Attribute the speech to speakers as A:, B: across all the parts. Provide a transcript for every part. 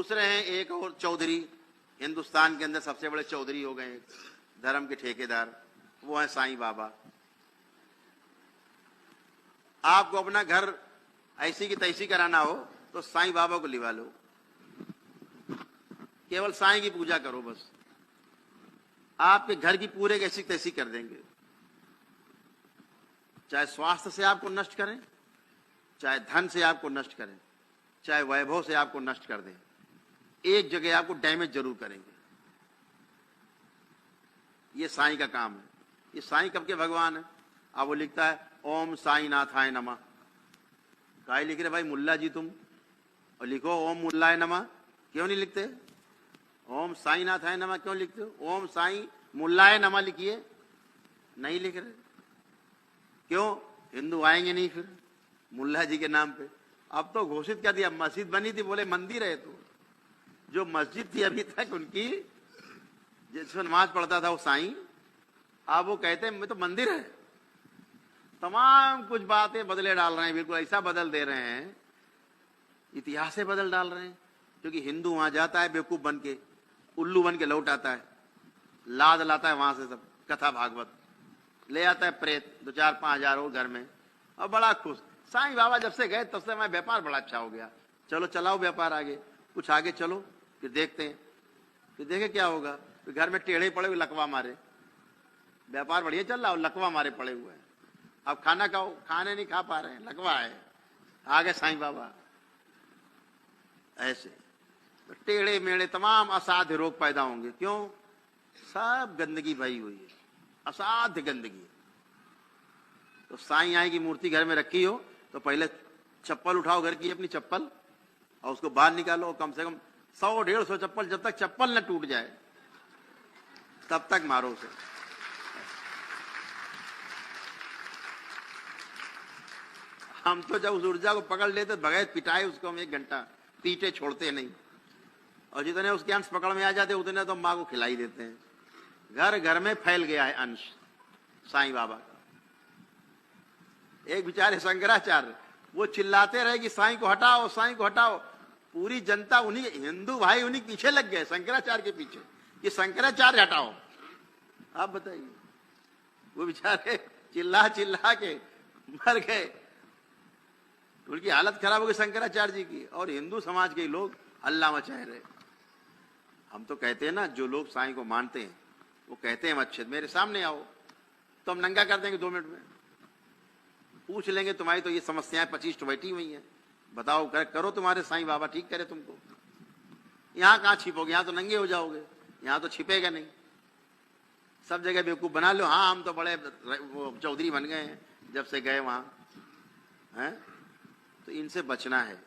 A: दूसरे हैं एक और चौधरी, हिंदुस्तान के अंदर सबसे बड़े चौधरी हो गए, धर्म के ठेकेदार, वो है साईं बाबा। आपको अपना घर ऐसी की तैसी कराना हो तो साईं बाबा को लिवा लो, केवल साईं की पूजा करो बस, आपके घर की पूरे कैसी तैसी कर देंगे। चाहे स्वास्थ्य से आपको नष्ट करें, चाहे धन से आपको नष्ट करें, चाहे वैभव से आपको नष्ट कर दें, एक जगह आपको डैमेज जरूर करेंगे। ये साईं का काम है। ये साईं कब के भगवान है? अब वो लिखता है ओम साईं नाथाय नमः। काहे लिख रहे भाई मुल्ला जी तुम, और लिखो ओम मुल्लाय नमः, क्यों नहीं लिखते? ओम साईं नाथाय नमः क्यों लिखते हो? ओम साईं मुल्लाय नमः लिखिए, नहीं लिख रहे। क्यों? हिंदू आएंगे नहीं फिर मुल्ला जी के नाम पे। अब तो घोषित कर दिया, मस्जिद बनी थी बोले मंदिर है, तो जो मस्जिद थी अभी तक उनकी जिसमें नमाज पढ़ता था वो साईं, अब वो कहते हैं मैं तो मंदिर है। तमाम कुछ बातें बदले डाल रहे हैं, बिल्कुल ऐसा बदल दे रहे हैं, इतिहास से बदल डाल रहे हैं। क्योंकि हिंदू वहां जाता है बेवकूफ बन के, उल्लू बन के लौट आता है, लाद लाता है वहां से सब कथा भागवत, ले आता है प्रेत 2-4-5 हजार हो घर में, और बड़ा खुश। साईं बाबा जब से गए तब से मैं व्यापार बड़ा अच्छा हो गया। चलो चलाओ व्यापार आगे, कुछ आगे चलो, फिर देखते हैं, फिर देखे क्या होगा। फिर घर में टेढ़े पड़े हुए लकवा मारे, व्यापार बढ़िया चल रहा हो, लकवा मारे पड़े हुए हैं। अब खाना खाओ, खाने नहीं खा पा रहे हैं, लकवा है, आगे साईं बाबा। ऐसे तो टेढ़े मेढ़े तमाम असाध्य रोग पैदा होंगे। क्यों? सब गंदगी भरी हुई है, असाध्य गंदगी। तो साईं आई की मूर्ति घर में रखी हो तो पहले चप्पल उठाओ घर की, अपनी चप्पल, और उसको बाहर निकालो, कम से कम 100-150 चप्पल, जब तक चप्पल न टूट जाए तब तक मारो उसे। हम तो जब उस ऊर्जा को पकड़ लेते बगैर पिटाए उसको हम 1 घंटा पीटे छोड़ते नहीं, और जितने उसके अंश पकड़ में आ जाते उतने तो माँ को खिलाई देते हैं। घर घर में फैल गया है अंश साईं बाबा का। एक बेचारे शंकराचार्य, वो चिल्लाते रहे कि साईं को हटाओ, साईं को हटाओ। पूरी जनता उन्हीं, हिंदू भाई उन्हीं पीछे लग गए, शंकराचार्य के पीछे, कि शंकराचार्य हटाओ। आप बताइए, वो बेचारे चिल्ला चिल्ला के मर गए, उनकी हालत खराब हो गई शंकराचार्य जी की, और हिंदू समाज के लोग हल्ला मचाए रहे। हम तो कहते हैं ना, जो लोग साईं को मानते हैं वो कहते हैं अच्छे मेरे सामने आओ तो हम नंगा कर देंगे 2 मिनट में, पूछ लेंगे तुम्हारी तो ये समस्याएं 25 बैठी हुई हैं, बताओ करो, तुम्हारे साईं बाबा ठीक करे तुमको। यहाँ कहाँ छिपोगे, यहाँ तो नंगे हो जाओगे, यहाँ तो छिपेगा नहीं, सब जगह बेवकूफ बना लो। हाँ हम तो बड़े वो चौधरी बन गए हैं जब से गए वहाँ हैं। तो इनसे बचना है,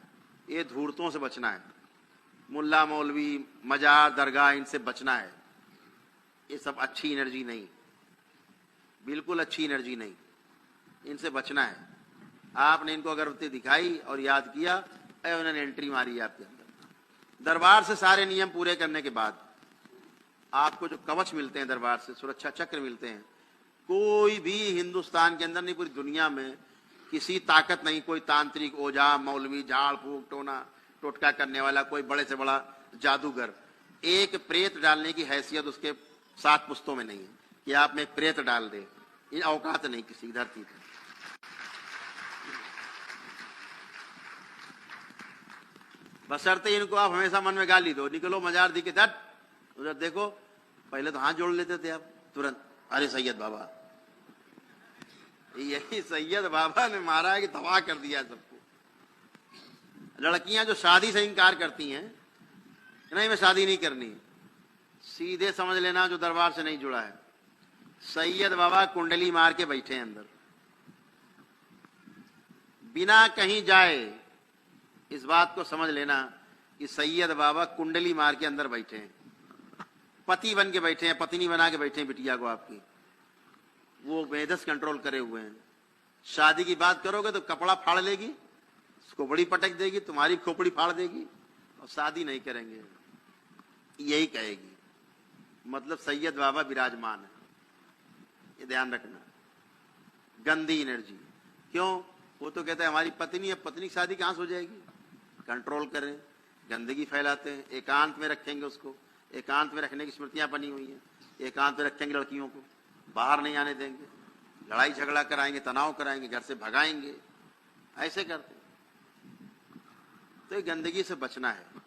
A: ये धूर्तों से बचना है, मुल्ला मौलवी मजार दरगाह, इनसे बचना है। ये सब अच्छी एनर्जी नहीं, बिल्कुल अच्छी एनर्जी नहीं, इनसे बचना है। आपने इनको अगरबत्ती दिखाई और याद किया, उन्होंने एंट्री मारी आपके अंदर। दरबार से सारे नियम पूरे करने के बाद आपको जो कवच मिलते हैं दरबार से, सुरक्षा चक्र मिलते हैं, कोई भी हिंदुस्तान के अंदर नहीं, पूरी दुनिया में किसी ताकत नहीं, कोई तांत्रिक ओझा मौलवी झाड़ फूक टोना टोटका करने वाला, कोई बड़े से बड़ा जादूगर, एक प्रेत डालने की हैसियत उसके 7 पुस्तों में नहीं है कि आप में एक प्रेत डाल दे। ये औकात नहीं किसी धरती पर। बशर्ते इनको आप हमेशा मन में गाली दो, निकलो मजार दी के दट उधर देखो, पहले तो हाथ जोड़ लेते थे आप तुरंत, अरे सैयद बाबा। यही सैयद बाबा ने मारा है कि तबाह कर दिया सबको। लड़कियां जो शादी से इनकार करती हैं, नहीं मैं शादी नहीं करनी, सीधे समझ लेना जो दरबार से नहीं जुड़ा है, सैयद बाबा कुंडली मार के बैठे हैं अंदर, बिना कहीं जाए। इस बात को समझ लेना कि सैयद बाबा कुंडली मार के अंदर बैठे हैं, पति बन के बैठे हैं, पत्नी बना के बैठे हैं बिटिया को आपकी, वो मेधस कंट्रोल करे हुए हैं। शादी की बात करोगे तो कपड़ा फाड़ लेगी, खोपड़ी पटक देगी, तुम्हारी खोपड़ी फाड़ देगी, और शादी नहीं करेंगे, यही कहेगी। मतलब सैयद बाबा विराजमान है, ये ध्यान रखना। गंदी एनर्जी, क्यों? वो तो कहता है हमारी पत्नी है, पत्नी की शादी कहां से हो जाएगी? कंट्रोल करें। गंदगी फैलाते हैं। एकांत में रखेंगे उसको, एकांत में रखने की स्मृतियां बनी हुई हैं। एकांत में रखेंगे लड़कियों को, बाहर नहीं आने देंगे, लड़ाई झगड़ा कराएंगे, तनाव कराएंगे, घर से भगाएंगे, ऐसे करते। तो ये गंदगी से बचना है।